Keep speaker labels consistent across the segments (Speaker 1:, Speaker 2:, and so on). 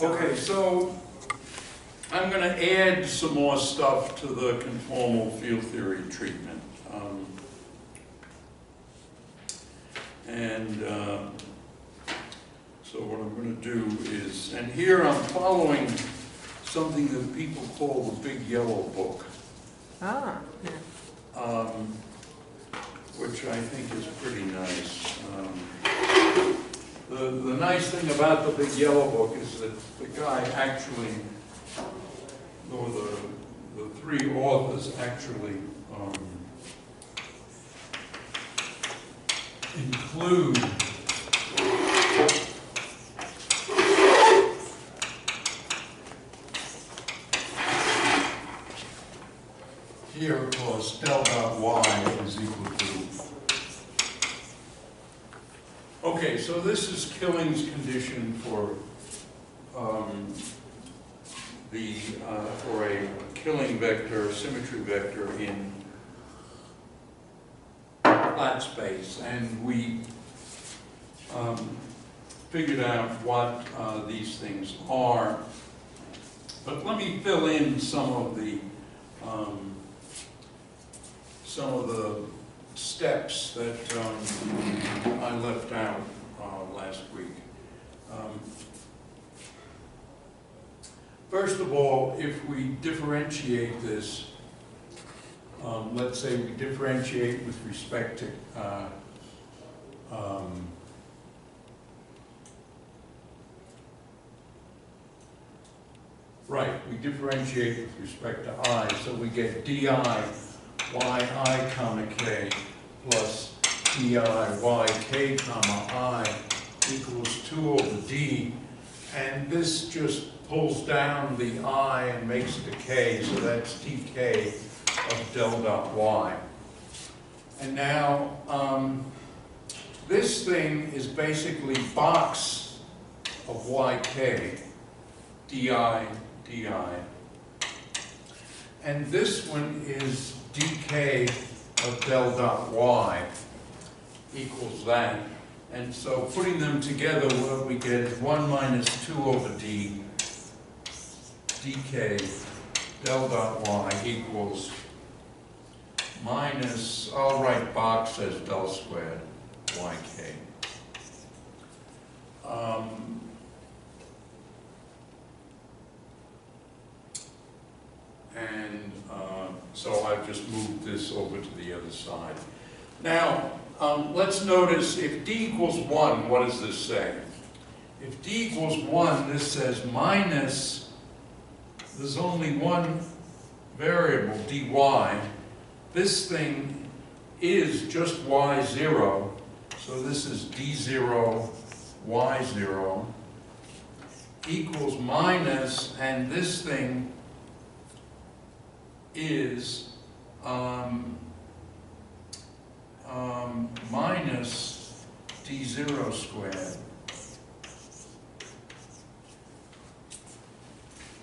Speaker 1: Okay, so I'm going to add some more stuff to the conformal field theory treatment. So what I'm going to do is, and here I'm following something that people call the Big Yellow Book.
Speaker 2: Ah, yeah.
Speaker 1: Which I think is pretty nice. The nice thing about the Big Yellow Book is that the guy actually, or the three authors actually include here, of course, del dot y is equal to. Okay, so this is Killing's condition for for a Killing vector, symmetry vector in flat space, and we figured out what these things are. But let me fill in some of the steps that I left out last week. First of all, if we differentiate this, let's say we differentiate with respect to we differentiate with respect to I, so we get di yi comma k plus di yk comma I equals 2 over d, and this just pulls down the I and makes it a k, so that's dk of del dot y. And now this thing is basically box of yk, di, di, and this one is dk of del dot y equals that. And so putting them together, what we get is 1 minus 2 over d dk del dot y equals minus, I'll write box as del squared yk. So I've just moved this over to the other side. Now, let's notice if d equals 1, what does this say? If d equals 1, this says minus, there's only one variable, dy. This thing is just y0, so this is d0, y0 equals minus, and this thing is minus d0 squared.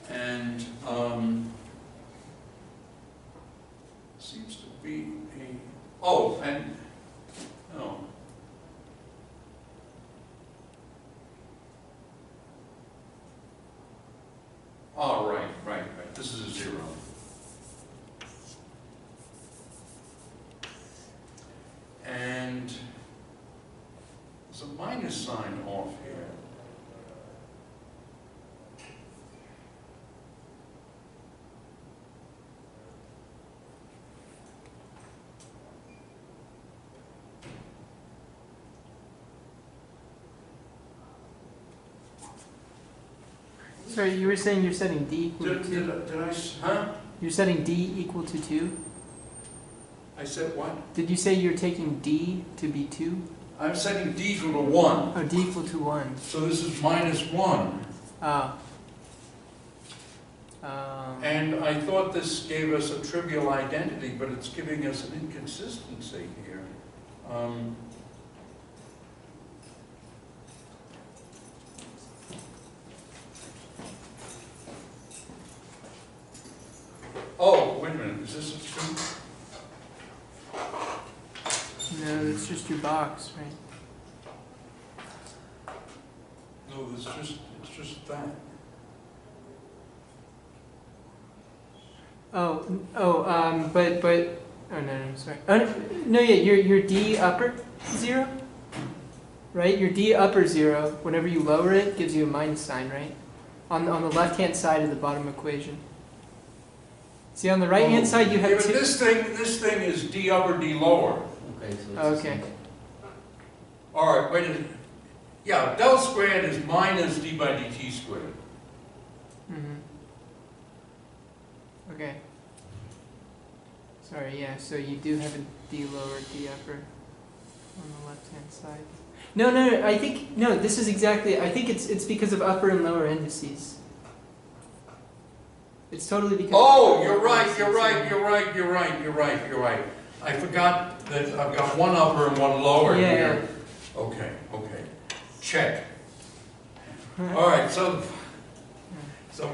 Speaker 1: And seems to be a, oh, and, no. Oh, right. This is a 0. And there's a minus sign off here.
Speaker 2: Sorry, you were saying you're setting d equal to 2?
Speaker 1: Huh?
Speaker 2: You're setting d equal to 2?
Speaker 1: I said what?
Speaker 2: Did you say you're taking d to be 2?
Speaker 1: I'm setting d equal to 1.
Speaker 2: Oh, d equal to 1.
Speaker 1: So this is minus 1.
Speaker 2: Ah.
Speaker 1: And I thought this gave us a trivial identity, but it's giving us an inconsistency here. Oh, wait a minute, is this a 2?
Speaker 2: No, it's just your box, right?
Speaker 1: No, it's just that.
Speaker 2: Oh, no, sorry. No, yeah, your D upper 0, right? Your D upper 0, whenever you lower it, gives you a minus sign, right? On the left-hand side of the bottom equation. See, on the right-hand side, you have
Speaker 1: yeah, but
Speaker 2: two.
Speaker 1: this thing is D upper, D lower.
Speaker 3: Okay, so it's
Speaker 2: Okay.
Speaker 1: All right, wait a minute. Yeah, del squared is minus d by dt squared.
Speaker 2: Mm-hmm. Okay. Sorry, yeah, so you do have a D lower, D upper on the left-hand side. No, I think, no, this is exactly, I think it's because of upper and lower indices. It's totally because
Speaker 1: Oh,
Speaker 2: of
Speaker 1: you're
Speaker 2: upper
Speaker 1: right,
Speaker 2: indices.
Speaker 1: you're right. I forgot that I've got one upper and one lower here. Okay. Check. All right, so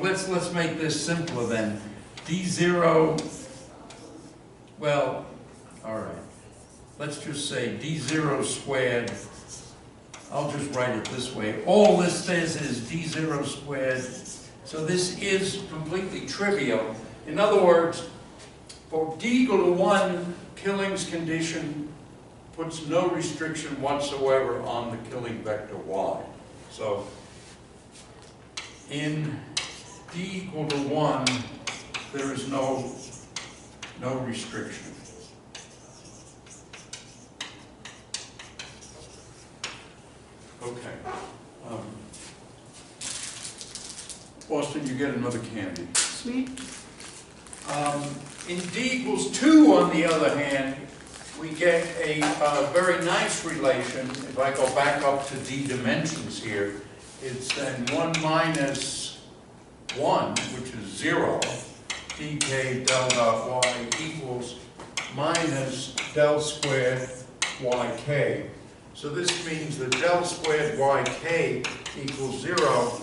Speaker 1: let's make this simpler then. D0, well, all right. Let's just say D0 squared. I'll just write it this way. All this says is D0 squared. So this is completely trivial. In other words, for D equal to 1, Killing's condition puts no restriction whatsoever on the Killing vector y. So in D equal to 1, there is no restriction. Okay. Boston, you get another candy.
Speaker 2: Sweet.
Speaker 1: In D equals 2, on the other hand, we get a very nice relation. If I go back up to D dimensions here, it's then 1 minus 1, which is 0, dk del dot y equals minus del squared yk. So this means that del squared yk equals 0.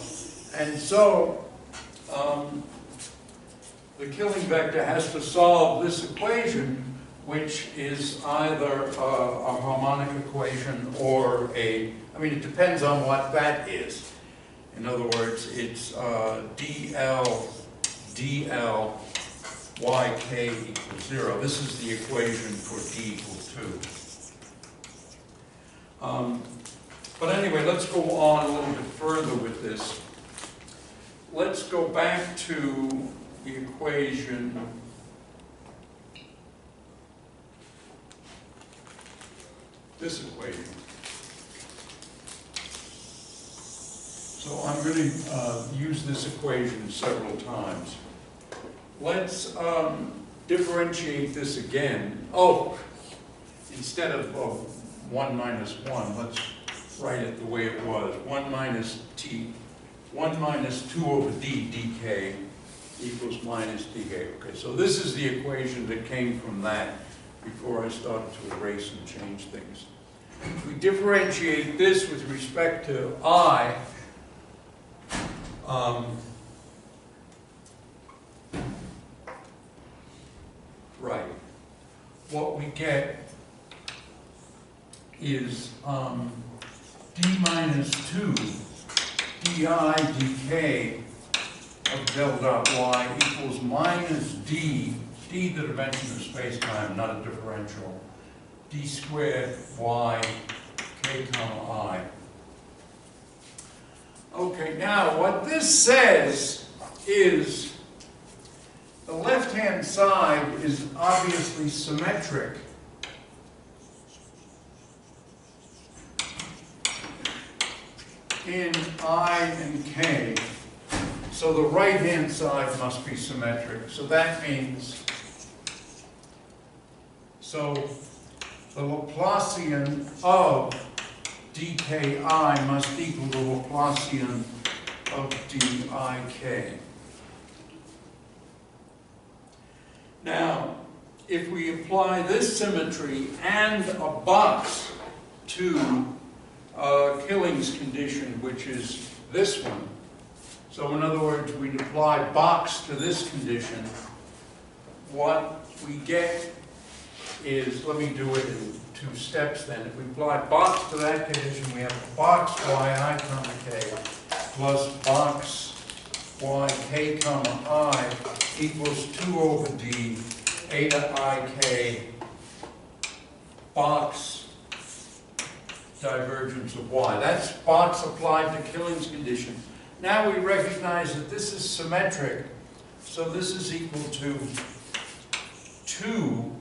Speaker 1: And so the Killing vector has to solve this equation, which is either a harmonic equation or it depends on what that is. In other words, it's dl yk equals 0. This is the equation for D equals 2. But anyway, let's go on a little bit further with this. Let's go back to the equation. This equation. So I'm going to use this equation several times. Let's differentiate this again. Oh, instead of 1 minus 1, let's write it the way it was. 1 minus 2 over d dk equals minus dk. Okay, so this is the equation that came from that before I started to erase and change things. If we differentiate this with respect to I, right, what we get is d minus 2 di dk of del dot y equals minus d the dimension of space-time, not a differential, d squared y k comma I. Okay, now what this says is the left-hand side is obviously symmetric in I and k. So the right-hand side must be symmetric. So that means, so the Laplacian of dki must equal the Laplacian of dik. Now, if we apply this symmetry and a box to Killing's condition, which is this one, so in other words, we'd apply box to this condition, what we get is, let me do it in 2 steps then. If we apply box to that condition, we have box yi comma k plus box y k comma I equals 2 over d eta I k box divergence of y. That's box applied to Killing's condition. Now we recognize that this is symmetric, so this is equal to 2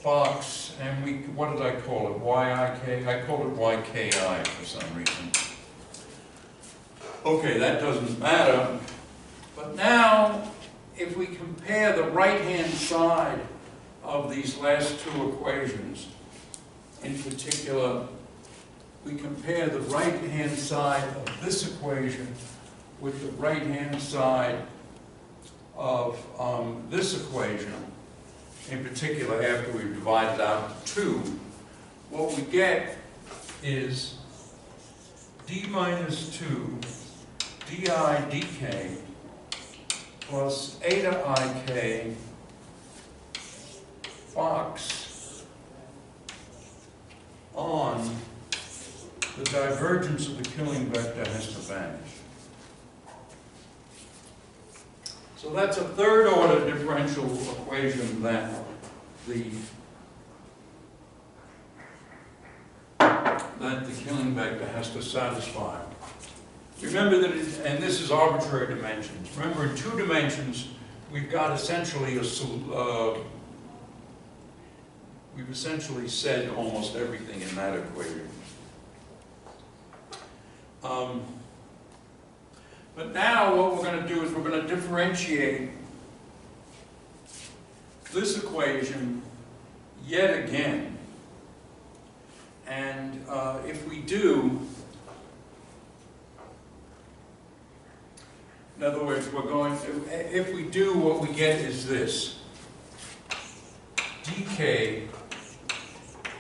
Speaker 1: box, and we, what did I call it? Yik? I called it yki for some reason. Okay, that doesn't matter. But now, if we compare the right-hand side of these last two equations, in particular, we compare the right-hand side of this equation with the right-hand side of this equation, in particular after we've divided out to 2, what we get is d minus 2 di dk plus eta ik box on the divergence of the Killing vector has to vanish. So that's a third order differential equation that the Killing vector has to satisfy. Remember that, and this is arbitrary dimensions. Remember, in 2 dimensions, we've got essentially we've essentially said almost everything in that equation. But now what we're going to do is we're going to differentiate this equation yet again. And if we do, in other words, we're going to, if we do, what we get is this. dk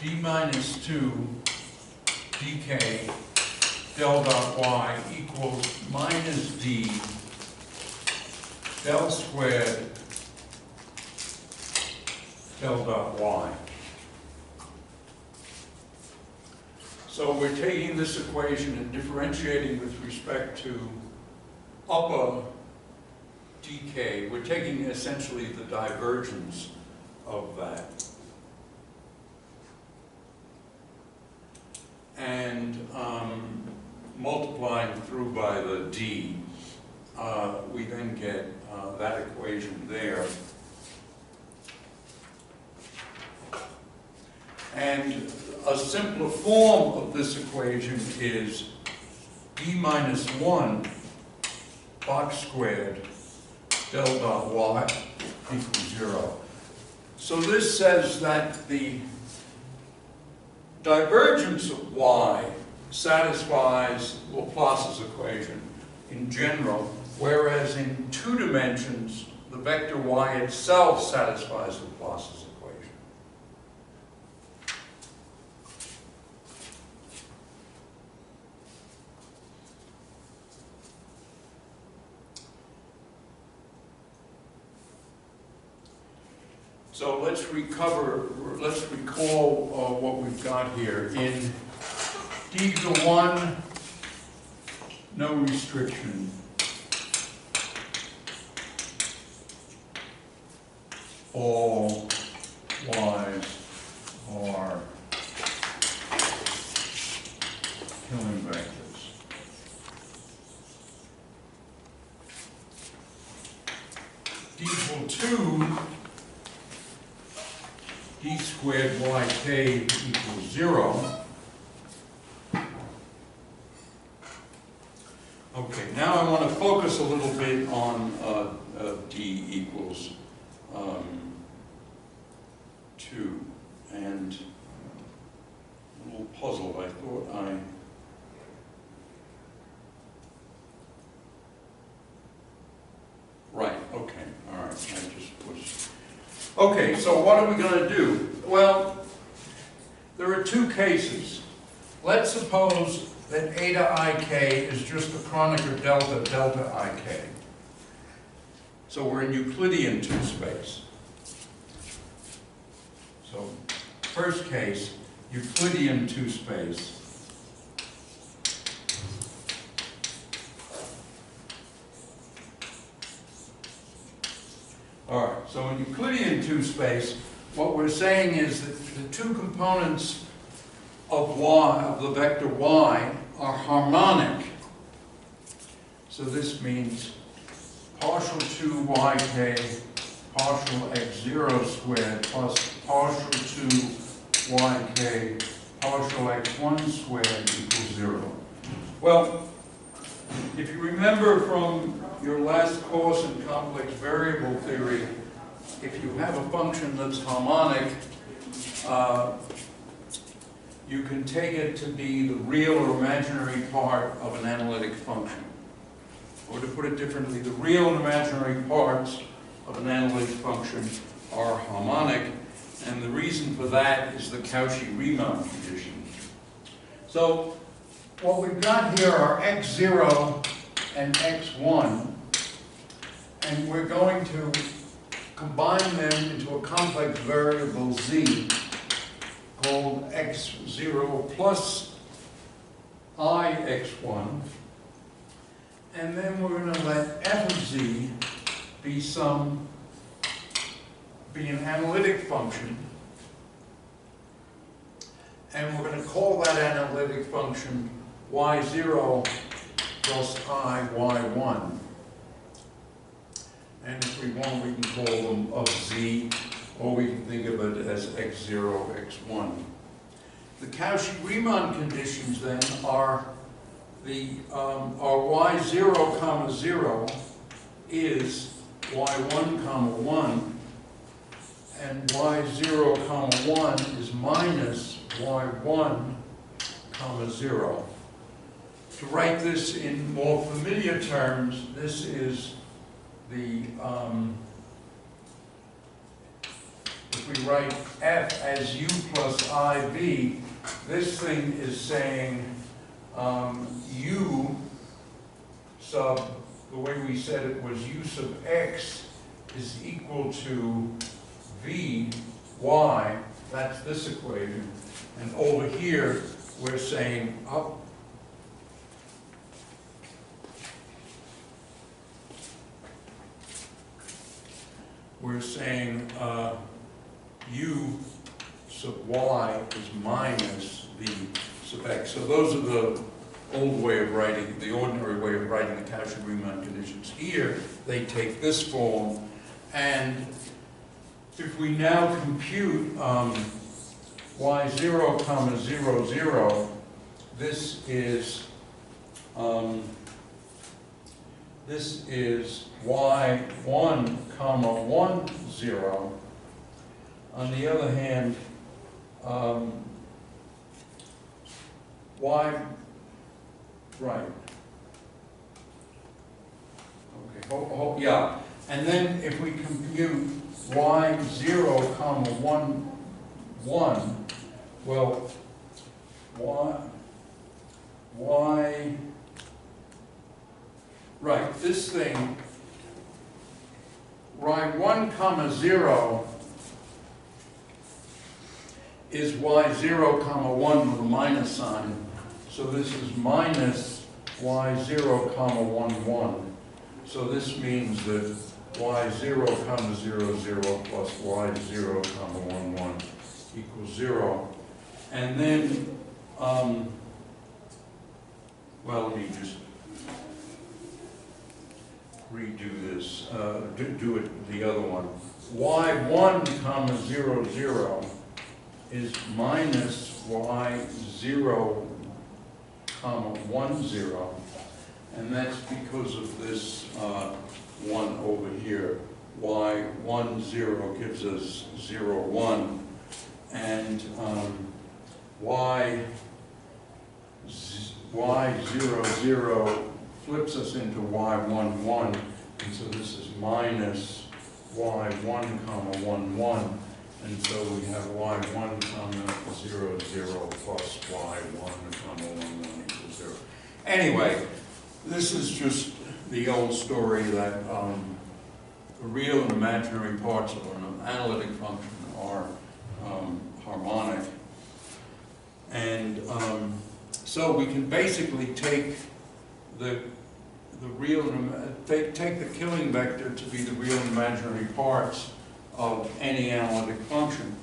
Speaker 1: d minus 2 dk del dot y equals minus d del squared del dot y. So we're taking this equation and differentiating with respect to upper dk. We're taking essentially the divergence of that. And multiplying through by the d, we then get that equation there. And a simpler form of this equation is d minus 1 box squared del dot y equals 0. So this says that the divergence of y satisfies Laplace's equation in general, whereas in 2 dimensions, the vector y itself satisfies Laplace's equation. So let's recall what we've got here. In d to the 1, no restriction. All y's are Killing vectors. D equal 2, d squared yk equals 0. Okay, now I want to focus a little bit on d equals 2. And a little puzzled, I thought Right, okay, all right, I just was... Okay, so what are we going to do? Well, there are 2 cases. Let's suppose that eta ik is just the Kronecker delta delta ik. So we're in Euclidean 2 space. So first case, Euclidean 2 space. All right, so in Euclidean 2 space, what we're saying is that the two components of y, of the vector y, are harmonic. So this means partial 2yk partial x0 squared plus partial 2yk partial x1 squared equals 0. Well, if you remember from your last course in complex variable theory, if you have a function that's harmonic, you can take it to be the real or imaginary part of an analytic function. Or to put it differently, the real and imaginary parts of an analytic function are harmonic, and the reason for that is the Cauchy-Riemann condition. So what we've got here are x0 and x1, and we're going to combine them into a complex variable z called x0 plus ix1, and then we're going to let f of z be an analytic function, and we're going to call that analytic function y0 plus I y1. And if we want, we can call them of z, or we can think of it as x0, x1. The Cauchy-Riemann conditions then are y0 comma 0 is y1 comma 1, and y0 comma 1 is minus y1 comma 0. To write this in more familiar terms, this is the, if we write f as u plus iv, this thing is saying u sub, the way we said it was u sub x is equal to v y, that's this equation, and over here we're saying up we're saying u sub y is minus v sub x. So those are the old way of writing, the ordinary way of writing the Cauchy-Riemann conditions. Here, they take this form, and if we now compute y0 comma 0, 0, this is y1 comma 1, 0. On the other hand, right. Okay, yeah. And then if we compute y0 comma 1, 1, well, right, this thing, y1 comma 0 is y0 comma 1 with a minus sign. So this is minus y0 comma 1, 1. So this means that y0 comma 0, 0 plus y0 comma 1, 1 equals 0. And then, well, let me just redo this, do it the other one. y1 comma 0, 0 is minus y0 comma 1, 0, and that's because of this one over here. y1, 0 gives us 0, 1, and y0, 0 flips us into y1, 1, and so this is minus y1 comma 1, 1. And so we have y1 comma 0, 0 plus y1 comma 1, 1 equals 0. Anyway, this is just the old story that the real and imaginary parts of an analytic function are harmonic. And so we can basically take the the real, take the killing vector to be the real and imaginary parts of any analytic function.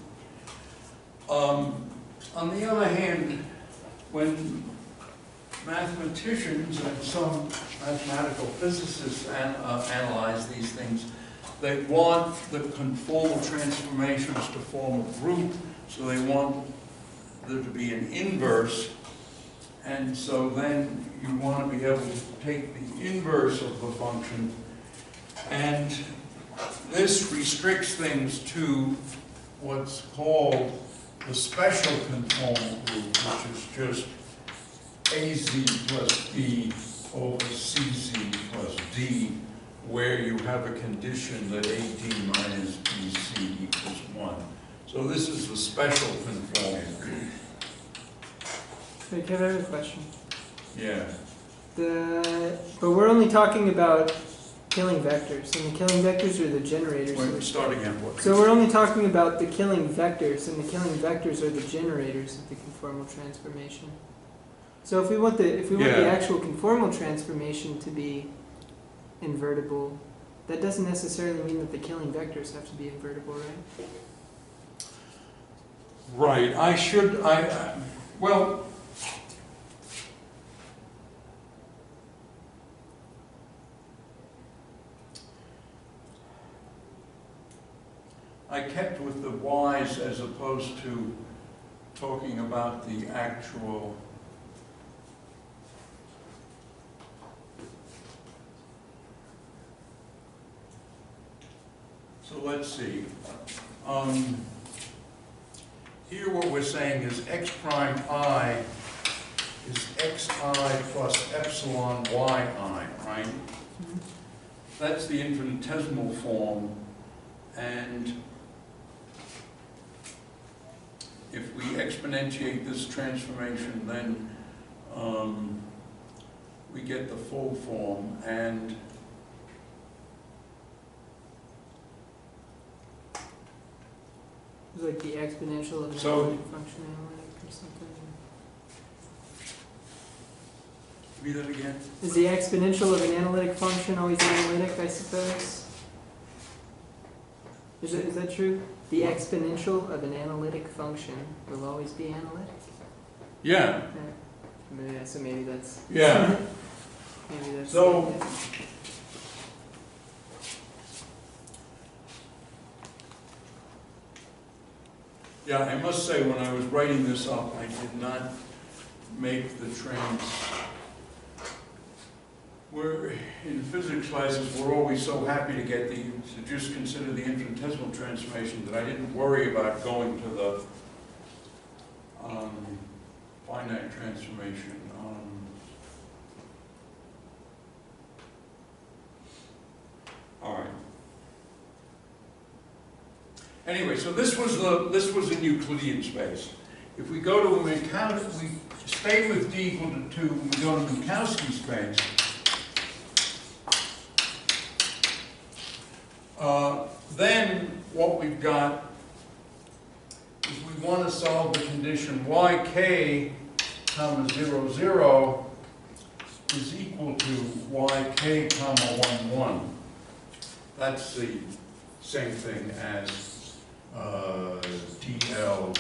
Speaker 1: On the other hand, when mathematicians and some mathematical physicists analyze these things, they want the conformal transformations to form a group, so they want there to be an inverse, and so then you want to be able to take the inverse of the function, and this restricts things to what's called the special conformal group, which is just AZ plus B over CZ plus D, where you have a condition that AD minus BC equals 1. So this is the special conformal group.
Speaker 2: Wait, can I have a question?
Speaker 1: Yeah.
Speaker 2: But we're only talking about killing vectors, and the killing vectors are the generators.
Speaker 1: Wait, start again.
Speaker 2: So we're only talking about the killing vectors, and the killing vectors are the generators of the conformal transformation. So if we want the actual conformal transformation to be invertible, that doesn't necessarily mean that the killing vectors have to be invertible, right?
Speaker 1: Right. Well, I kept with the y's as opposed to talking about the actual. So let's see. Here what we're saying is x prime I is xi plus epsilon yi, right?
Speaker 2: Mm-hmm.
Speaker 1: That's the infinitesimal form, and if we exponentiate this transformation, then we get the full form, and
Speaker 2: It's like the exponential of an
Speaker 1: So-
Speaker 2: analytic function analytic or something.
Speaker 1: read that again.
Speaker 2: Is the exponential of an analytic function always analytic, I suppose? Is that true? The exponential of an analytic function will always be analytic?
Speaker 1: Yeah.
Speaker 2: Yeah, so maybe that's...
Speaker 1: Yeah.
Speaker 2: Maybe that's...
Speaker 1: So- Yeah, I must say, when I was writing this up, I did not make the We're in physics classes, we're always so happy to get to just consider the infinitesimal transformation that I didn't worry about going to the finite transformation. All right. Anyway, so this was in Euclidean space. If we go to we stay with d equal to 2, and we go to Minkowski space. Then what we've got is we want to solve the condition yk comma 0, 0 is equal to yk comma 1, 1. That's the same thing as dl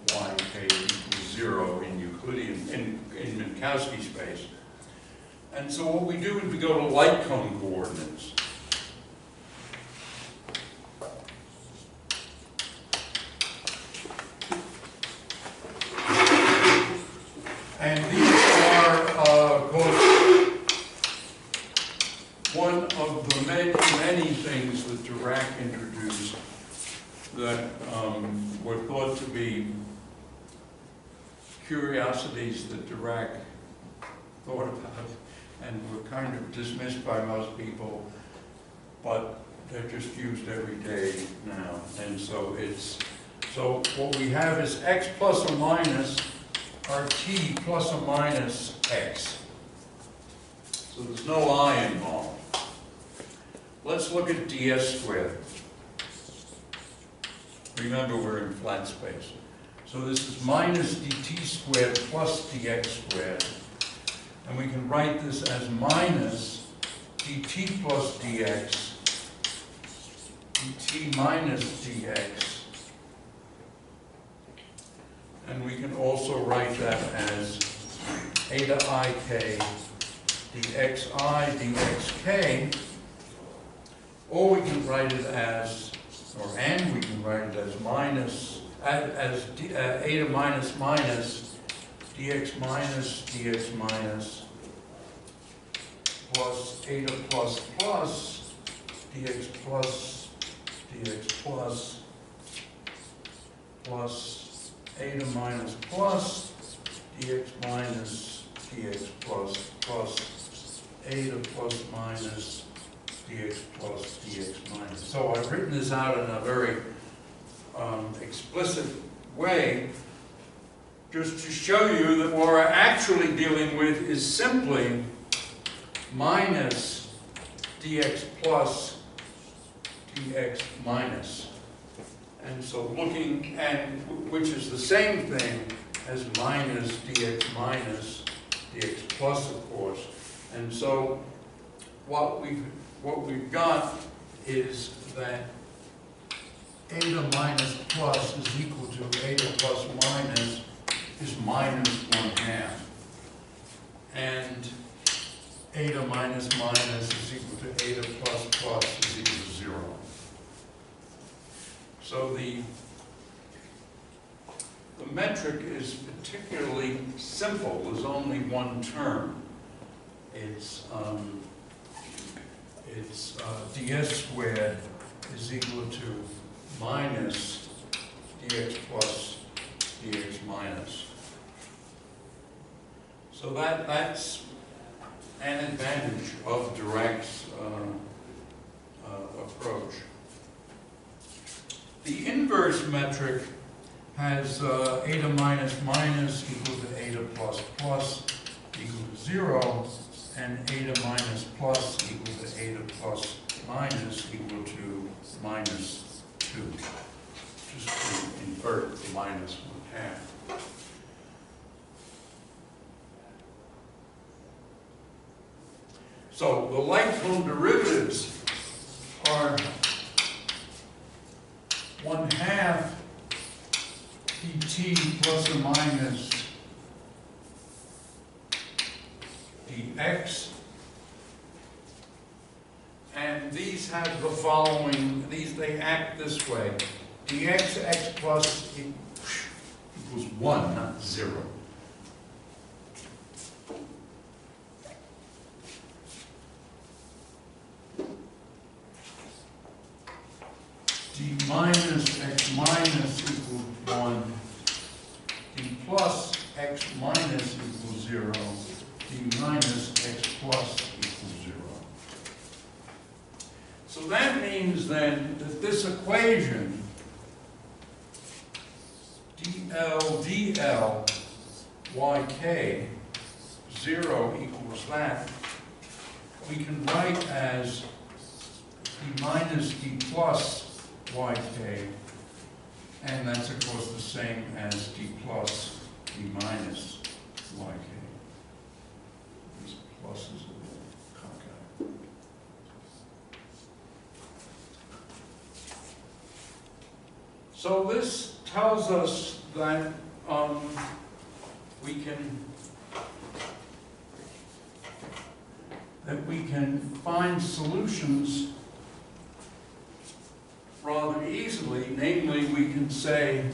Speaker 1: yk equals 0 in Euclidean, in Minkowski space. And so what we do is we go to light cone coordinates. And these are, of course, one of the many things that Dirac introduced that were thought to be curiosities that Dirac thought about and were kind of dismissed by most people, but they're just used every day now. And so so what we have is x plus or minus RT plus or minus x. So there's no I involved. Let's look at ds squared. Remember, we're in flat space. So this is minus dt squared plus dx squared. And we can write this as minus dt plus dx, dt minus dx. And we can also write that as eta ik dxi dxk. Or we can write it as, and we can write it as minus, as eta minus minus dx minus dx minus plus eta plus plus dx plus dx plus plus eta minus plus dx minus dx plus plus eta plus minus dx plus dx minus. So I've written this out in a very explicit way, just to show you that what we're actually dealing with is simply minus dx plus dx minus. And so looking at, which is the same thing as minus dx minus dx plus, of course. And so what we've got is that eta minus plus is equal to eta plus minus is minus 1/2. And eta minus minus is equal to eta plus plus is equal to 0. So the metric is particularly simple. There's only one term. It's ds squared is equal to minus dx plus dx minus. So that's an advantage of Dirac's approach. The inverse metric has eta minus minus equal to eta plus plus equal to 0, and eta minus plus equal to eta plus minus equal to minus 2, just to invert the minus 1/2. So the like-term derivatives are 1/2 dt plus or minus dx, and these have the following, they act this way. Dx x plus equals 1, not 0. D minus x minus equals 1. D plus x minus equals 0. D minus x plus equals 0. So that means then that this equation, dl yk, 0 equals that, we can write as d minus d plus yk, and that's of course the same as d plus d minus yk. This plus is a little cockeyed. So this tells us that we can find solutions rather easily. Namely, we can say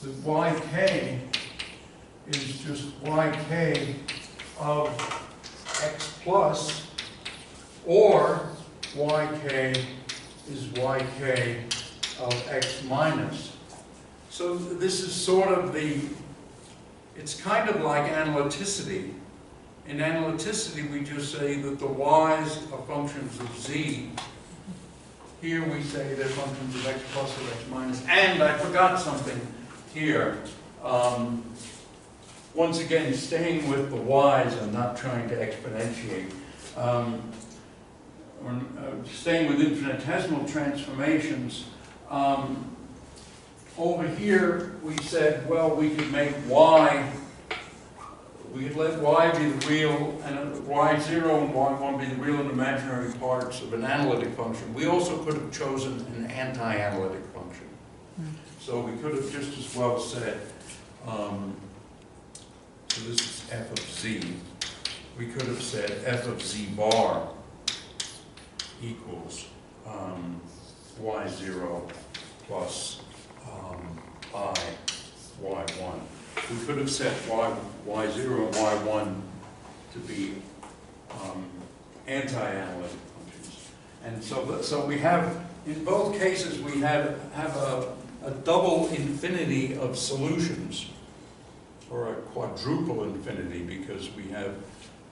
Speaker 1: that yk is just yk of x plus, or yk is yk of x minus. So this is sort of it's kind of like analyticity. In analyticity, we just say that the y's are functions of z. Here we say they're functions of x plus or x minus. And I forgot something here. Once again, staying with the y's and not trying to exponentiate. Staying with infinitesimal transformations. Over here, we said, well, we could make y we could let y be the real, and y0 and y1 be the real and imaginary parts of an analytic function. We also could have chosen an anti-analytic function. So we could have just as well said, so this is f of z. We could have said f of z bar equals y0 plus I y1. We could have set y0 and y1 to be anti-analytic functions. And so we have, in both cases, we have a double infinity of solutions, or a quadruple infinity, because we have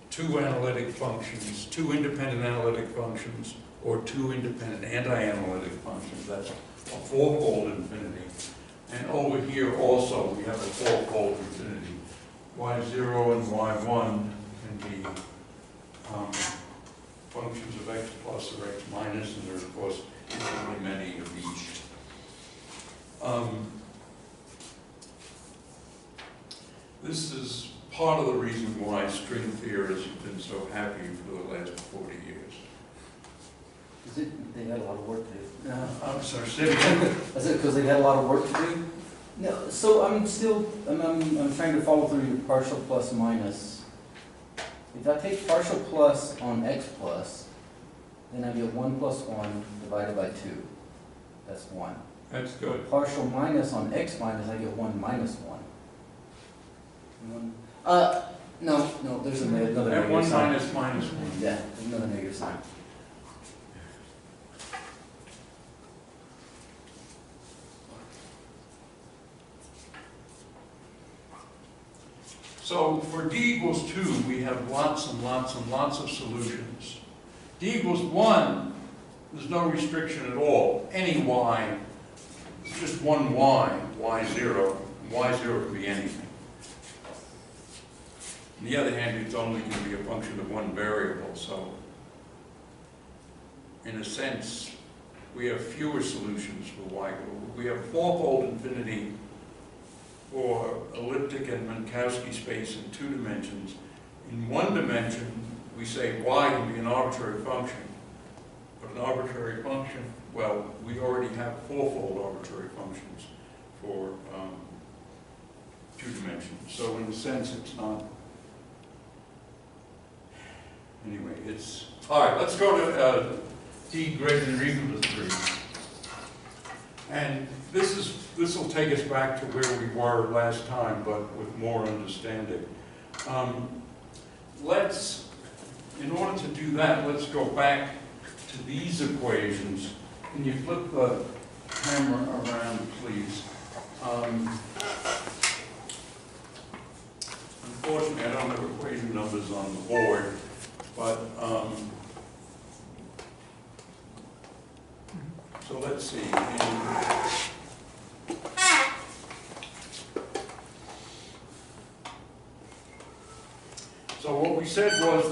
Speaker 1: two analytic functions, two independent analytic functions, or two independent anti-analytic functions. That's a fourfold infinity. And over here also we have a fourfold infinity. y0 and y1 can be functions of x plus or x minus, and there's of course infinitely many of each. This is part of the reason why string theorists have been so happy for the last 40 years.
Speaker 3: Is it, they had a lot of work to do?
Speaker 1: No, I'm sorry, say it again.
Speaker 3: Is it because they had a lot of work to do? No, so I'm still, I'm trying to follow through your partial plus minus. If I take partial plus on x plus, then I get 1 plus 1 divided by 2. That's 1.
Speaker 1: That's good.
Speaker 3: Partial minus on x minus, I get 1 minus 1. No, there's another
Speaker 1: That
Speaker 3: negative
Speaker 1: 1
Speaker 3: sign.
Speaker 1: minus minus 1.
Speaker 3: Yeah, there's another negative sign.
Speaker 1: So for d equals 2, we have lots and lots and lots of solutions. D equals 1, there's no restriction at all. Any y, it's just one y, y0. Y0 can be anything. On the other hand, it's only going to be a function of one variable, so in a sense, we have fewer solutions for y. We have fourfold infinity for elliptic and Minkowski space in 2 dimensions. In 1 dimension, we say y can be an arbitrary function. But an arbitrary function, well, we already have fourfold arbitrary functions for 2 dimensions. So in a sense, it's not. Anyway, it's, all right, let's go to t greater than or equal to 3. And this will take us back to where we were last time, but with more understanding. In order to do that, let's go back to these equations. Can you flip the camera around, please? Unfortunately, I don't have equation numbers on the board, but so let's see. So what we said was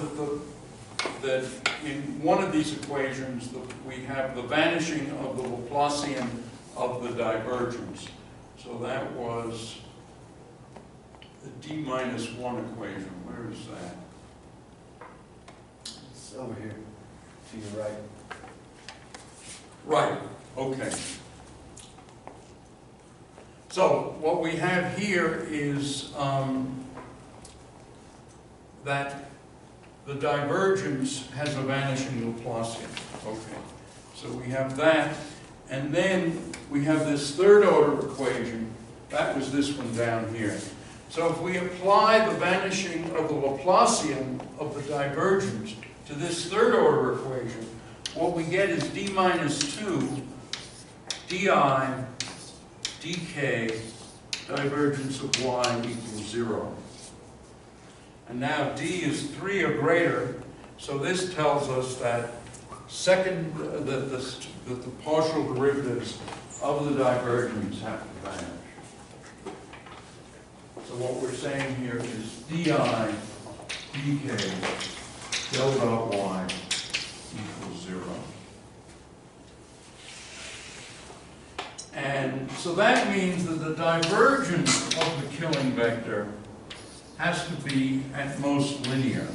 Speaker 1: that in one of these equations, we have the vanishing of the Laplacian of the divergence. So that was the d minus 1 equation. Where is that?
Speaker 3: It's over here, to your right.
Speaker 1: Right, okay. So what we have here is that the divergence has a vanishing Laplacian. Okay, so we have that, and then we have this third order equation. That was this one down here. So if we apply the vanishing of the Laplacian of the divergence to this third order equation, what we get is d minus 2 di dk divergence of y equals 0. And now d is 3 or greater, so this tells us that the partial derivatives of the divergence have to vanish. So what we're saying here is di dk del dot y equals 0. And so that means that the divergence of the Killing vector has to be at most linear.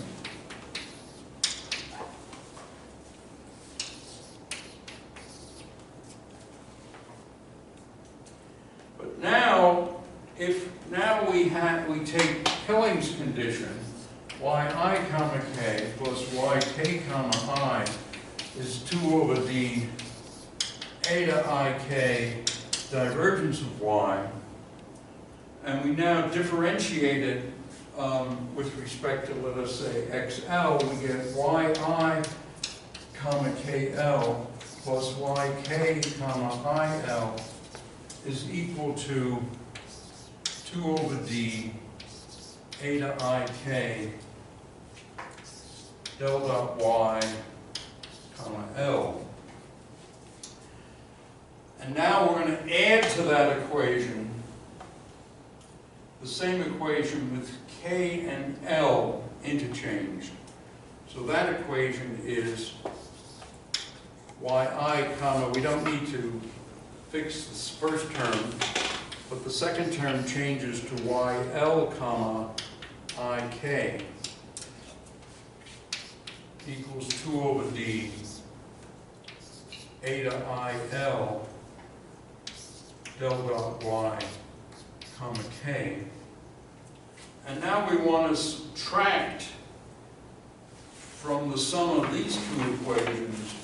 Speaker 1: But now, if now we take Killing's condition, yi comma k plus yk comma I is 2 over d eta ik divergence of y, and we now differentiate it with respect to, let us say, xl, we get yi comma kl plus yk comma il is equal to 2 over d eta ik del dot y comma l. And now we're going to add to that equation the same equation with k and l interchanged. So that equation is yi comma, we don't need to fix this first term, but the second term changes to yl comma ik equals 2 over d eta il del dot y comma k. And now we want to subtract from the sum of these two equations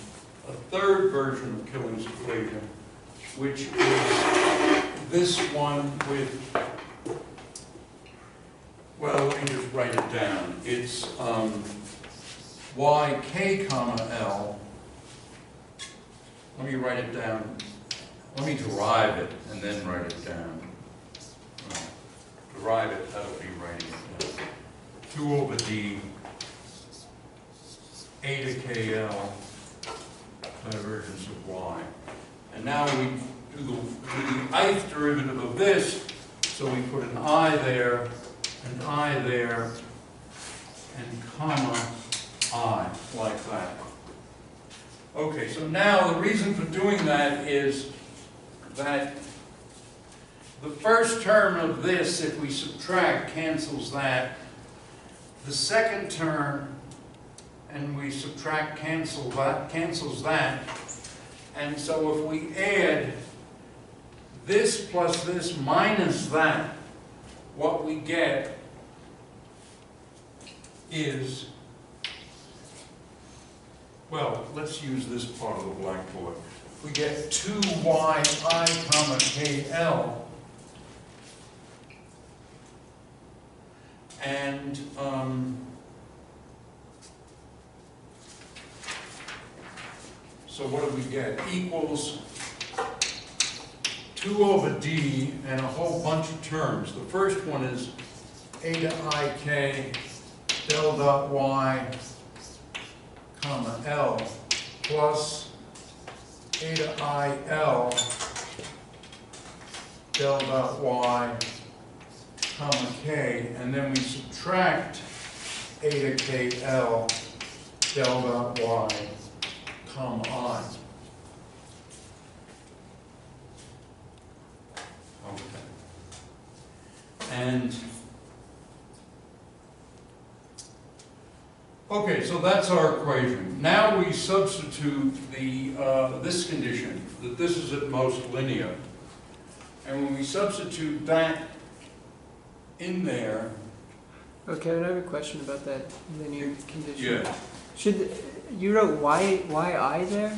Speaker 1: a third version of Killing's equation, which is this one with, well, let me just write it down. It's yk comma l. Let me write it down. Let me derive it and then write it down. Well, derive it, that'll be writing it down. 2 over d eta kl divergence of y. And now we do the ith derivative of this, so we put an I there, and comma I, like that. Okay, so now the reason for doing that is that the first term of this, if we subtract, cancels that. The second term, and we subtract, cancels that. And so if we add this plus this minus that, what we get is, well, let's use this part of the blackboard. We get 2yi comma kl, and so what do we get? Equals 2 over d and a whole bunch of terms. The first one is eta ik del dot y comma l plus eta il del dot y comma k, and then we subtract eta kl del dot y comma I. Okay. And okay, so that's our equation. Now we substitute the this condition, that this is at most linear. And when we substitute that in there...
Speaker 2: Okay, I have a question about that linear condition.
Speaker 1: Yeah.
Speaker 2: You wrote yi there?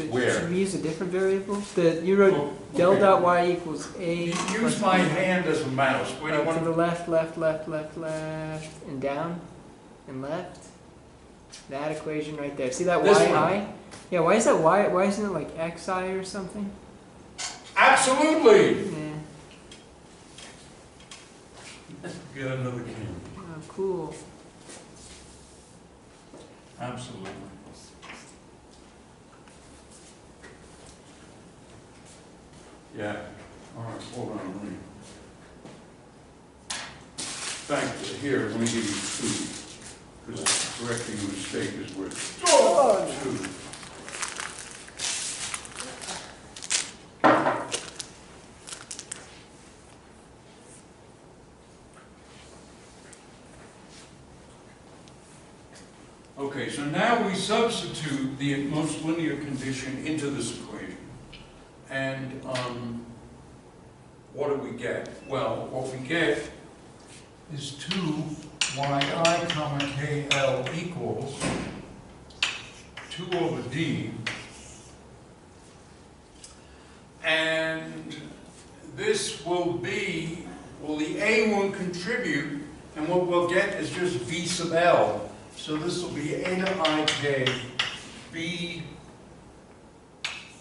Speaker 1: Where?
Speaker 2: Should we use a different variable? You wrote del dot y equals a.
Speaker 1: Use my hand as a mouse. Where do you want
Speaker 2: to the left, and down, and left. That equation right there. See that
Speaker 1: This
Speaker 2: yi?
Speaker 1: one.
Speaker 2: Yeah, why is that y? Why isn't it like xi or something?
Speaker 1: Absolutely!
Speaker 2: Yeah.
Speaker 1: Get another can.
Speaker 2: Oh, cool.
Speaker 1: Absolutely. Yeah. All right, hold on. Let me. Thank you. Here, let me give you 2. Because correcting a mistake is worth 2. Okay, so now we substitute the most linear condition into this equation. And what do we get? Well, what we get is 2yi comma kl equals 2 over d. And this will be, well, the A won't contribute, and what we'll get is just B sub L. So this will be A to ik B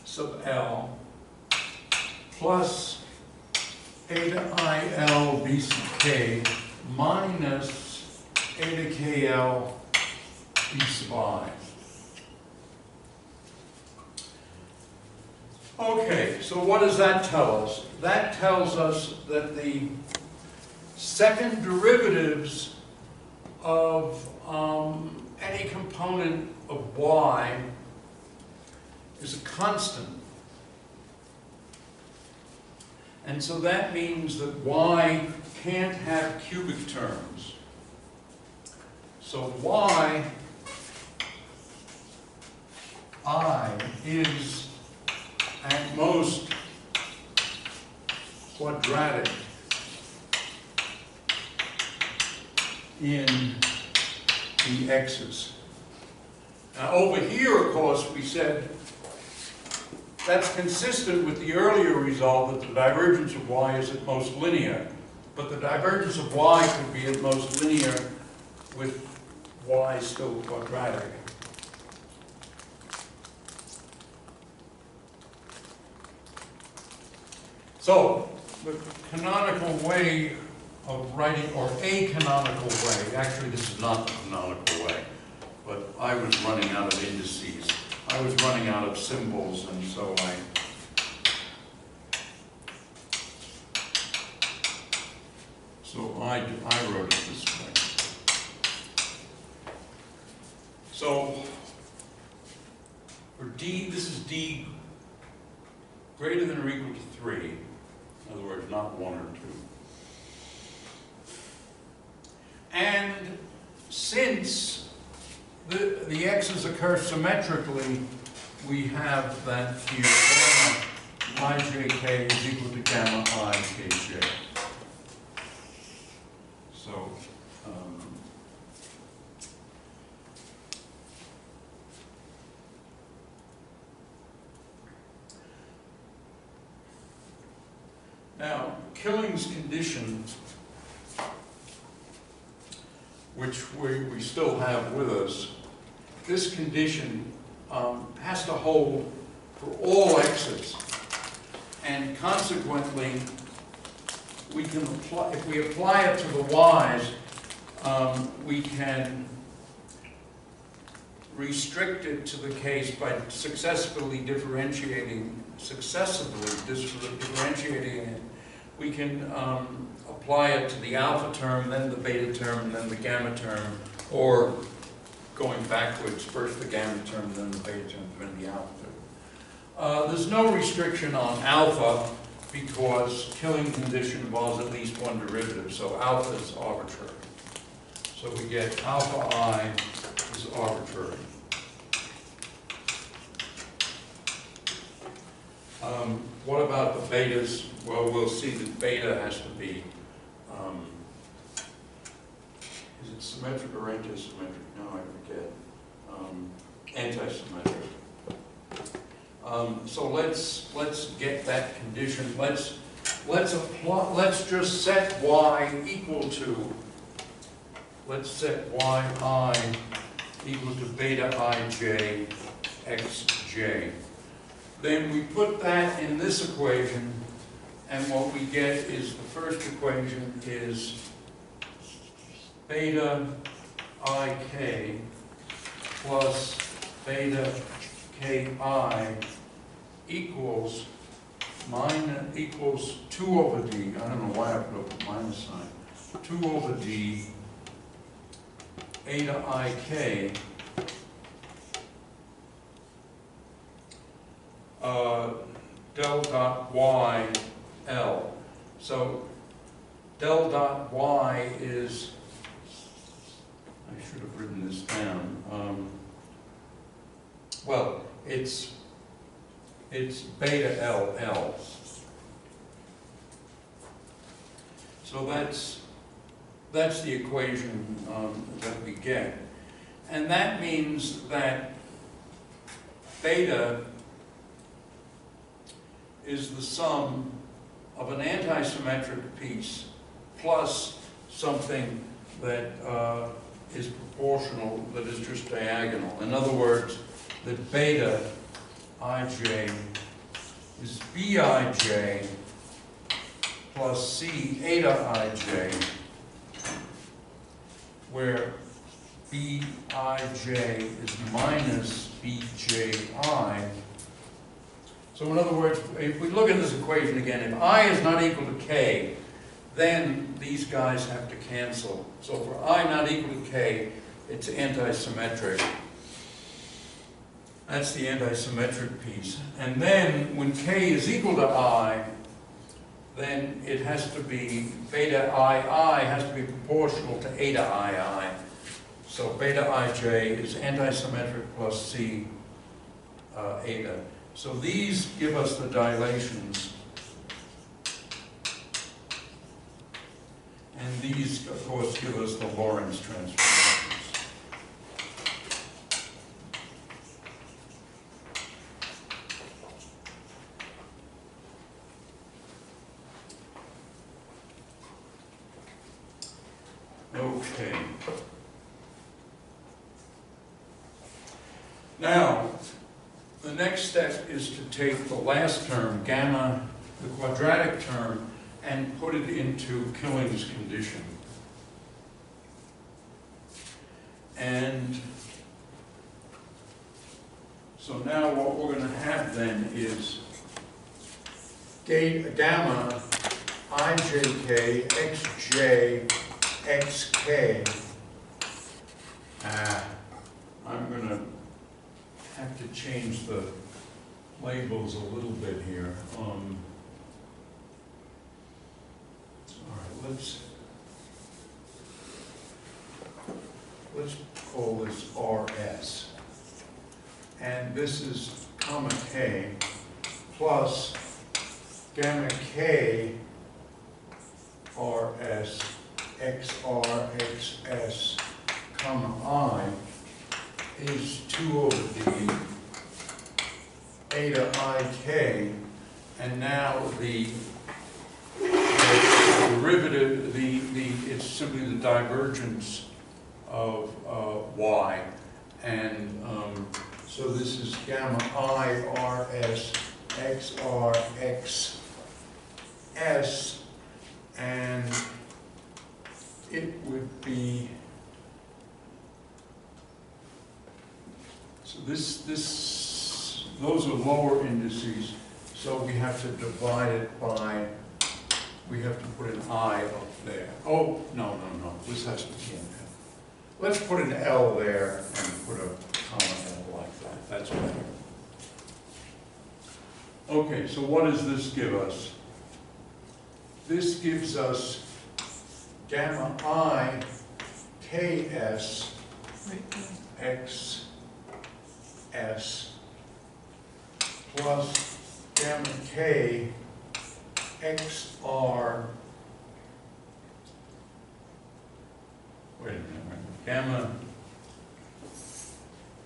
Speaker 1: sub L plus A to il B sub k minus A to kl B sub I. Okay, so what does that tell us? That tells us that the second derivatives of any component of y is a constant. And so that means that y can't have cubic terms. So y I is at most quadratic in the x's. Now over here, of course, we said that's consistent with the earlier result that the divergence of y is at most linear. But the divergence of y could be at most linear with y still quadratic. So, the canonical way of writing, or a canonical way, actually this is not the canonical way, but I was running out of indices. I was running out of symbols, and so I wrote it this way. So, for d, this is d greater than or equal to 3. In other words, not 1 or 2. And since the x's occur symmetrically, we have that here gamma ijk is equal to gamma I kj. So, now, Killing's condition, which we still have with us, this condition has to hold for all x's, and consequently, we can apply, if we apply it to the y's, we can restrict it to the case by successively differentiating it. We can apply it to the alpha term, then the beta term, and then the gamma term, or going backwards, first the gamma term, then the beta term, then the alpha term. There's no restriction on alpha because Killing condition involves at least one derivative, so alpha is arbitrary. So we get alpha I is arbitrary. What about the betas? Well, we'll see that beta has to be, is it symmetric or anti-symmetric? No, I forget. Anti-symmetric. So let's get that condition. Let's just set y equal to, let's set yi equal to beta ij xj. Then we put that in this equation, and what we get is the first equation is beta ik plus beta ki equals 2 over d. I don't know why I put up a minus sign. 2 over d a to ik del dot y L. So del dot y is, I should have written this down. well, it's beta LL. So that's the equation that we get. And that means that beta is the sum of an antisymmetric piece plus something that is proportional, that is just diagonal. In other words, that beta ij is bij plus c eta ij, where bij is minus bji. So in other words, if we look at this equation again, if I is not equal to k, then these guys have to cancel. So for I not equal to k, it's antisymmetric. That's the antisymmetric piece. And then when k is equal to I, then it has to be beta II has to be proportional to eta II. So beta ij is antisymmetric plus c eta. So these give us the dilations. And these, of course, give us the Lorentz transformations. Okay. Now, the next step is to take the last term, gamma, the quadratic term, and put it into Killing's condition. And so now what we're going to have then is gamma ijk xj xk. I'm going to have to change the labels a little bit here. All right, let's call this RS. And this is comma K plus gamma K RS XR XS comma I is 2 over d eta ik, and now the derivative, it's simply the divergence of y, and so this is gamma I rs xr xs, and it would be, so those are lower indices, so we have to divide it by, we have to put an I up there. Oh, no, this has to be an L. Let's put an L there and put a comma L like that. That's better. Okay, so what does this give us? This gives us gamma I ks x s plus gamma k xr, wait a minute, gamma,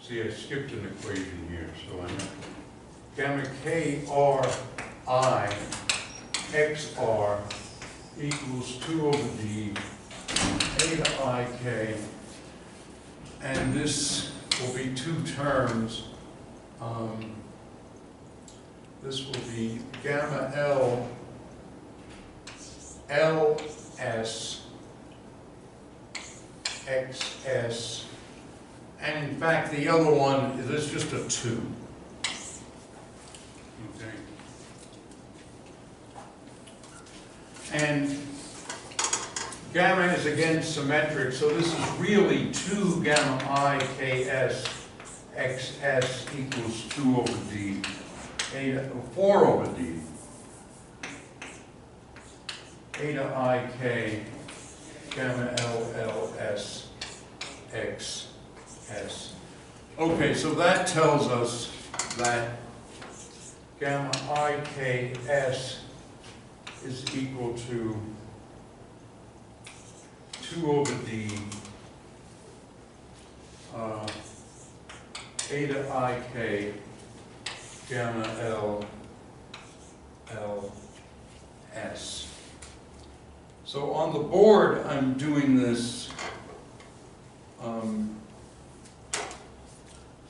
Speaker 1: see I skipped an equation here, so I know, gamma k r I xr equals 2 over d eta ik, and this will be 2 terms. This will be gamma L LS XS, and in fact the other one is just a 2. Okay. And gamma is again symmetric, so this is really 2 gamma I ks xs equals 2 over d, 4 over d, eta ik gamma L L S X S. Okay, so that tells us that gamma IKS is equal to 2 over D eta IK gamma L S. So on the board, I'm doing this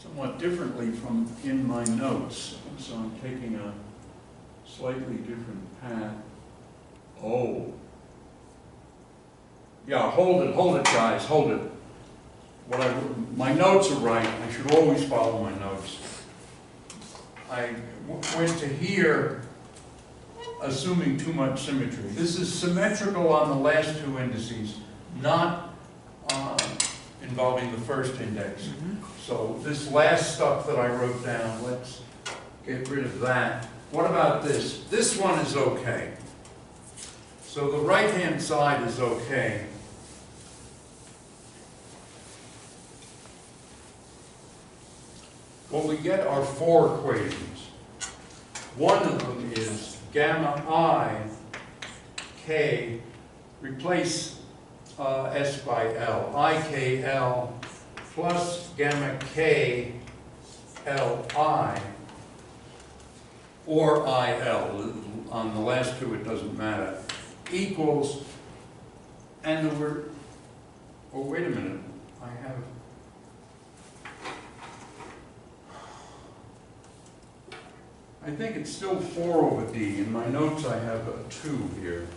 Speaker 1: somewhat differently from in my notes. So I'm taking a slightly different path. Oh. Yeah, hold it, guys, hold it. My notes are right. I should always follow my notes. I went to here assuming too much symmetry. This is symmetrical on the last two indices, not involving the first index. So this last stuff that I wrote down, let's get rid of that. What about this? This one is okay. So the right-hand side is okay. What we get are 4 equations. One of them is gamma I, K, replace S by L, IKL plus gamma K, Li, or IL, on the last two it doesn't matter, equals, and the word, oh wait a minute, I think it's still 4 over D. In my notes I have a 2 here.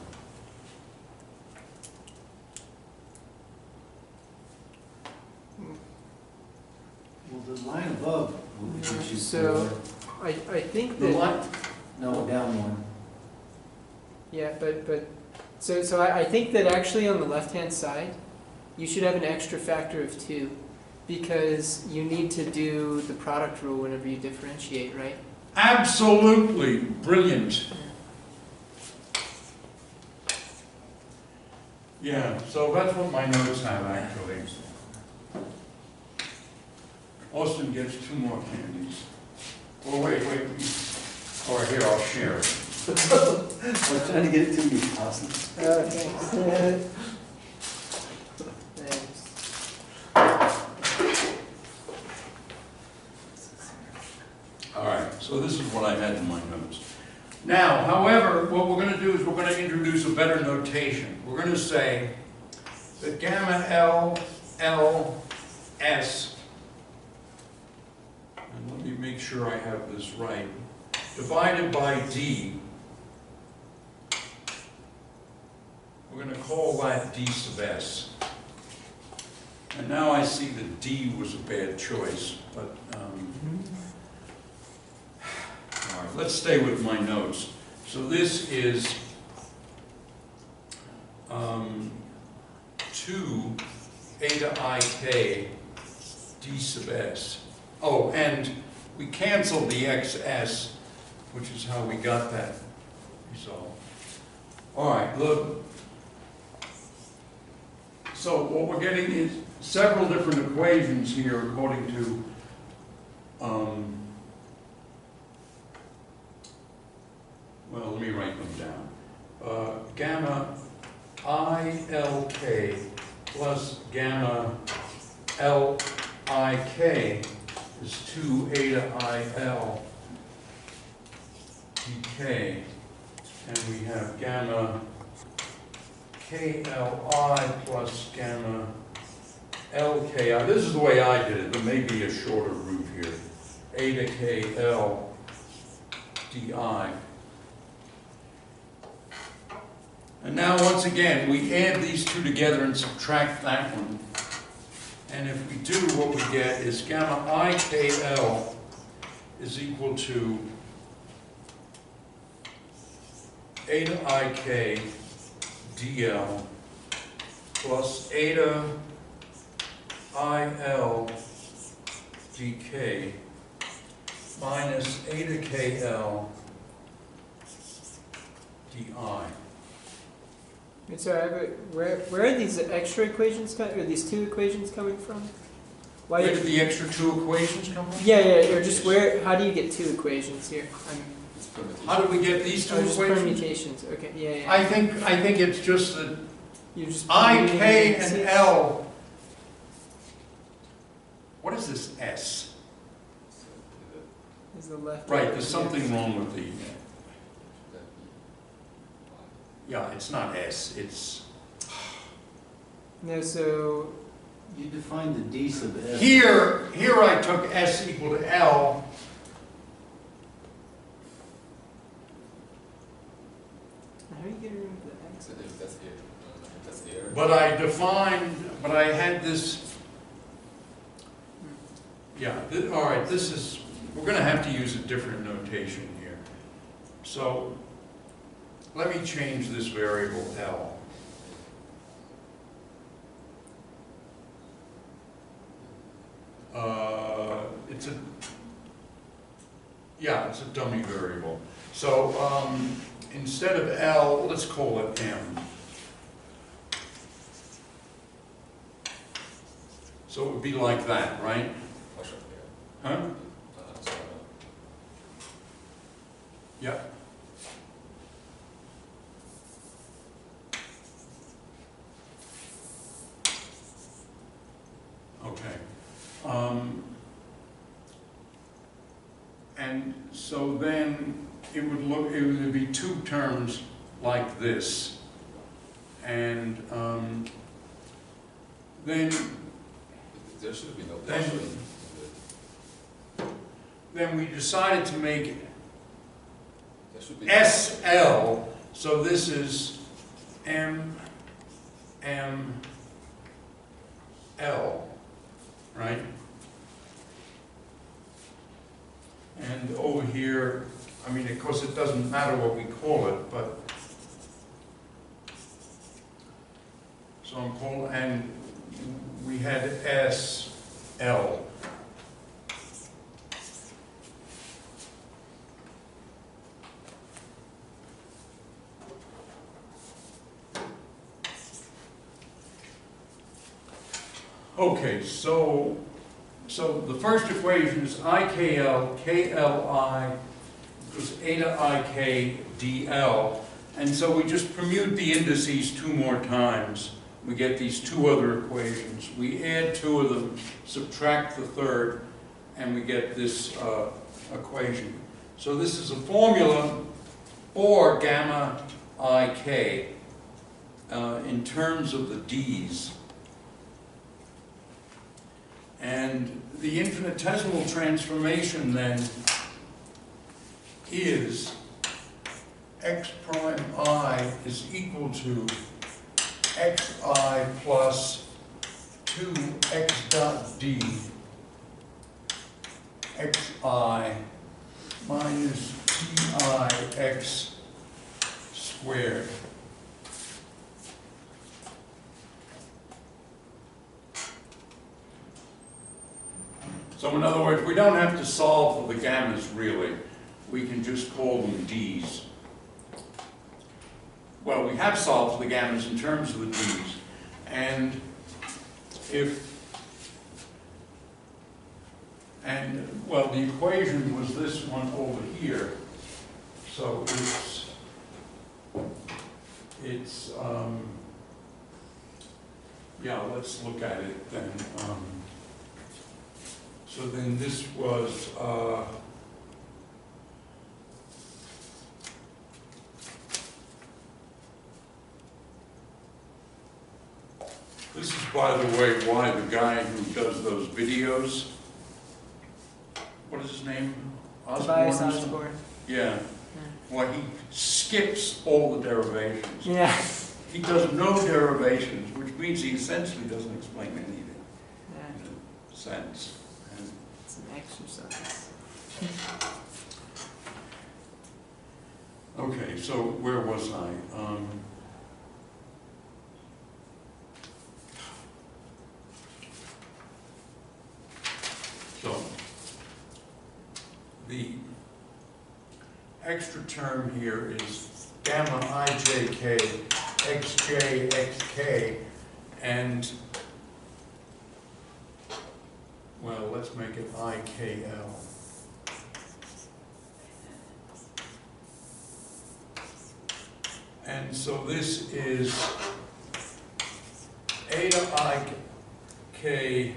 Speaker 3: Well, the line above will be
Speaker 2: Yeah,
Speaker 3: issue
Speaker 2: so-
Speaker 3: 4.
Speaker 2: I think
Speaker 1: The
Speaker 2: that,
Speaker 1: line,
Speaker 3: No, down one.
Speaker 2: yeah, so I think that actually on the left-hand side, you should have an extra factor of 2, because you need to do the product rule whenever you differentiate, right?
Speaker 1: absolutely brilliant. Yeah, so that's what my notes have actually. Austin gets 2 more candies. Oh, wait. All right, here, I'll share it.
Speaker 3: I was trying to get it to you, Austin.
Speaker 2: Thanks.
Speaker 1: All right, so this is what I had in my notes. Now, however, what we're going to do is we're going to introduce a better notation. We're going to say that gamma L, L, S, and let me make sure I have this right, divided by D, we're going to call that D sub S. And now I see that D was a bad choice, but all right, let's stay with my notes. So this is 2 eta ik d sub s. Oh, and we canceled the xs, which is how we got that result. All right, look. So what we're getting is several different equations here according to well, let me write them down. Gamma ILK plus gamma LIK is 2 eta IL dk, and we have gamma KLI plus gamma LKI. This is the way I did it. There may be a shorter route here. Eta KL DI. And now once again, we add these two together and subtract that one. And if we do, what we get is gamma IKL is equal to eta IK DL plus eta IL dk minus eta KL di.
Speaker 2: So where are these extra equations coming, or these 2 equations coming from? Why?
Speaker 1: Where did the extra two equations come from?
Speaker 2: Yeah, or just where? How do you get two equations here?
Speaker 1: How did we get these two
Speaker 2: Just
Speaker 1: equations?
Speaker 2: permutations. Okay, yeah.
Speaker 1: I think it's just that
Speaker 2: You're just
Speaker 1: I,
Speaker 2: permuting
Speaker 1: K,
Speaker 2: the
Speaker 1: and
Speaker 2: indices.
Speaker 1: L. What is this S?
Speaker 2: Is the left.
Speaker 1: Right, there's something wrong with the. Yeah, it's not S. It's
Speaker 2: No, so
Speaker 3: You define the d sub s.
Speaker 1: here. Here I took S equal to L.
Speaker 2: how do you get rid of the x?
Speaker 4: That's the error.
Speaker 1: But I defined. But I had this. Yeah. All right. This is. We're going to have to use a different notation here. So let me change this variable L. It's a dummy variable. So instead of L, let's call it M. So it would be like that, right? Huh? Yeah. Okay. And so then it would be two terms like this. And then
Speaker 4: There should be no
Speaker 1: Then-
Speaker 4: partial.
Speaker 1: then we decided to make
Speaker 4: There should be
Speaker 1: SL, so this is M, L, right? And over here, I mean, of course, it doesn't matter what we call it, but so I'm calling, and we had SL. Okay, so the first equation is IKL, KLI equals eta IK dl. And so we just permute the indices two more times. We get these two other equations. We add two of them, subtract the third, and we get this equation. So this is a formula for gamma IK in terms of the D's. And the infinitesimal transformation then is x prime I is equal to xi plus 2x dot d xi minus tix squared. So in other words, we don't have to solve for the gammas really. We can just call them D's. Well, we have solved for the gammas in terms of the D's. And well, the equation was this one over here. So yeah, let's look at it then. So then this was, this is, by the way, why the guy who does those videos, what is his name?
Speaker 2: Tobias
Speaker 1: or something?
Speaker 2: Osborne.
Speaker 1: Yeah. Well, he skips all the derivations.
Speaker 2: Yeah.
Speaker 1: He does no derivations, which means he essentially doesn't explain anything
Speaker 2: Yeah.
Speaker 1: in a sense. And
Speaker 2: It's an exercise.
Speaker 1: okay, so where was I? So the extra term here is gamma ijk xj xk, and let's make it IKL. And so this is eta IK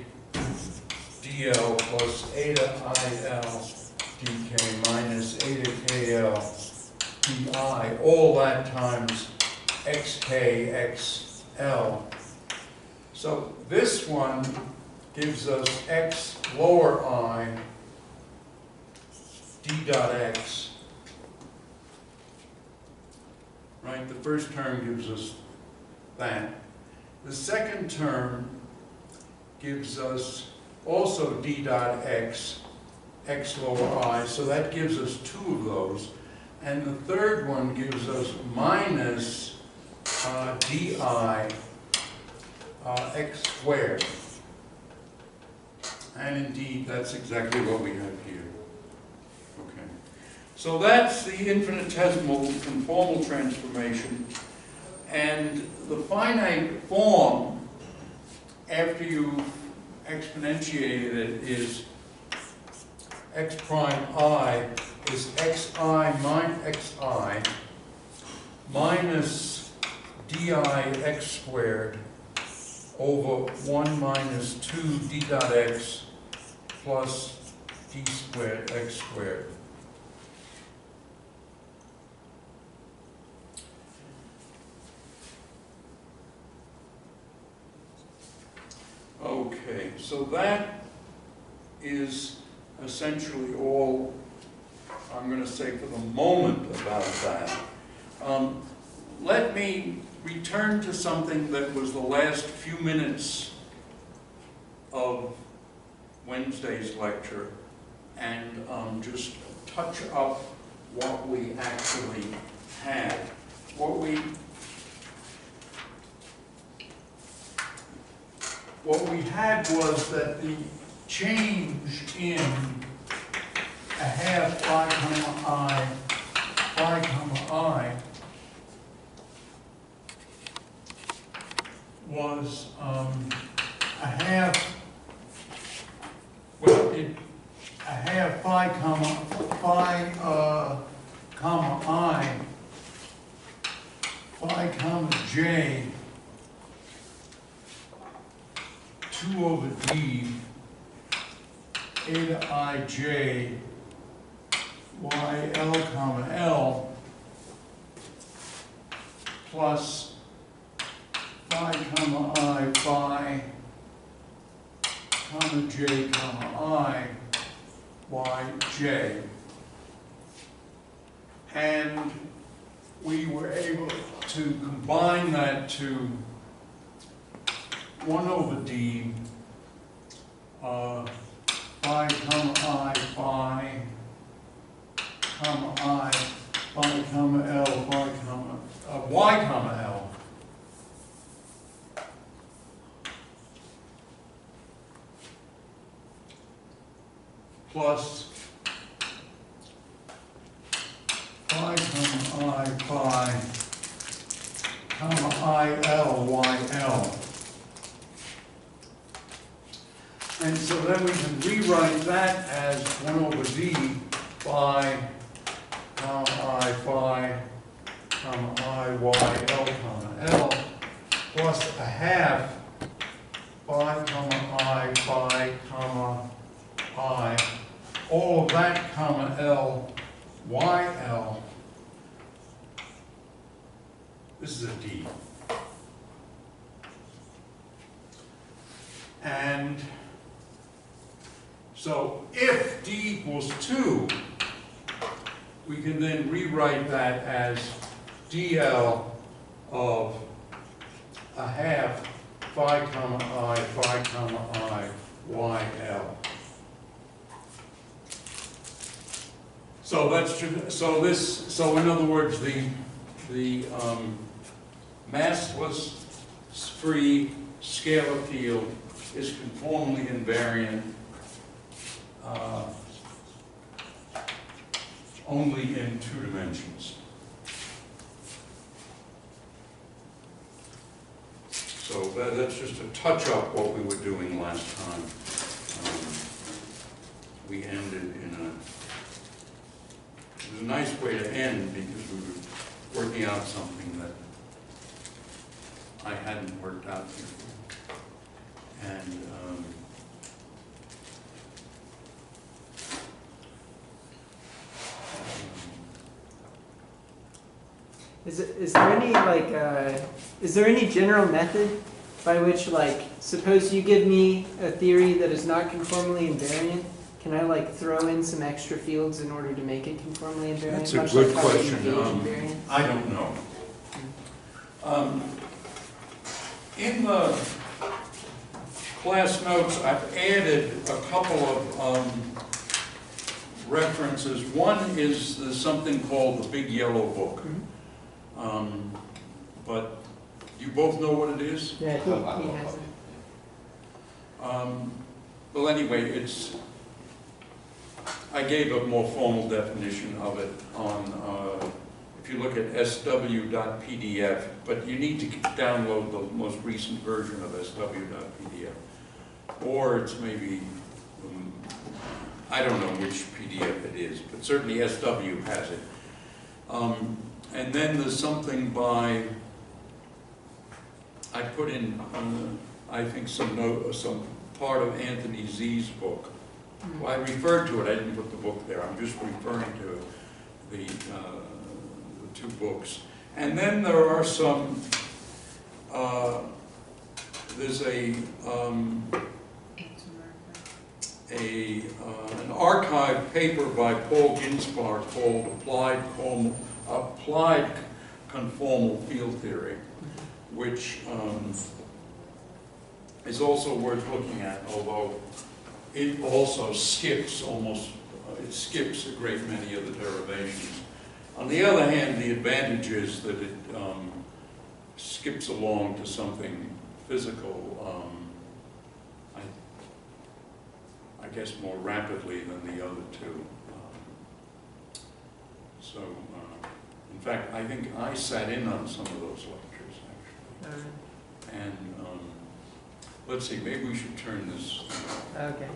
Speaker 1: dl plus eta IL dk minus eta KL di, all that times xk xl. So this one gives us x lower I d dot x. Right, the first term gives us that. The second term gives us also d dot x, x lower I, so that gives us two of those. And the third one gives us minus di x squared. And indeed, that's exactly what we have here. Okay. So that's the infinitesimal conformal transformation. And the finite form, after you've exponentiated it, is x prime I is xi minus xi minus di x squared over 1 minus 2 d dot x plus d squared x squared. Okay, so that is essentially all I'm going to say for the moment about that. Let me return to something that was the last few minutes of Wednesday's lecture and just touch up what we actually had. What we had was that the change in a half phi comma I was a half, well, a half phi comma j 2 over d eta ij y l comma l plus phi comma I phi comma j comma I y j. And we were able to combine that to 1 over d phi comma I phi comma I phi comma L phi comma y comma L plus phi comma I phi comma I L y L. And so then we can rewrite that as 1 over d phi comma I phi comma I y L comma L plus a half phi comma I phi comma I, all of that comma L y L. This is a d. And so if d equals 2, we can then rewrite that as dl of a half phi comma I phi comma I y L. So that's just, so in other words, the massless free scalar field is conformally invariant only in 2 dimensions. So that's just to touch up what we were doing last time. we ended in a, it was a nice way to end because we were working out something that I hadn't worked out before. And
Speaker 2: Is there any like is there any general method by which, like, suppose you give me a theory that is not conformally invariant, can I like throw in some extra fields in order to make it conformally invariant?
Speaker 1: that's a
Speaker 2: much
Speaker 1: good
Speaker 2: like how we
Speaker 1: question.
Speaker 2: engage invariance?
Speaker 1: I don't know. In the class notes, I've added a couple of references. One is something called the Big Yellow Book. But you both know what it is?
Speaker 2: Yeah, he has it.
Speaker 1: Well, anyway, I gave a more formal definition of it on, if you look at sw.pdf, but you need to download the most recent version of sw.pdf. Or it's maybe, I don't know which PDF it is, but certainly SW has it. And then there's something by, I put in, I think some part of Anthony Z's book. Well, I referred to it, I didn't put the book there, I'm just referring to the two books. And then there are some, there's an archived paper by Paul Ginspar called Applied Conformal Field Theory, which is also worth looking at, although it also skips it skips a great many of the derivations. On the other hand, the advantage is that it skips along to something physical, I guess more rapidly than the other two. In fact, I think I sat in on some of those lectures, actually. And let's see, maybe we should turn this.
Speaker 2: Okay.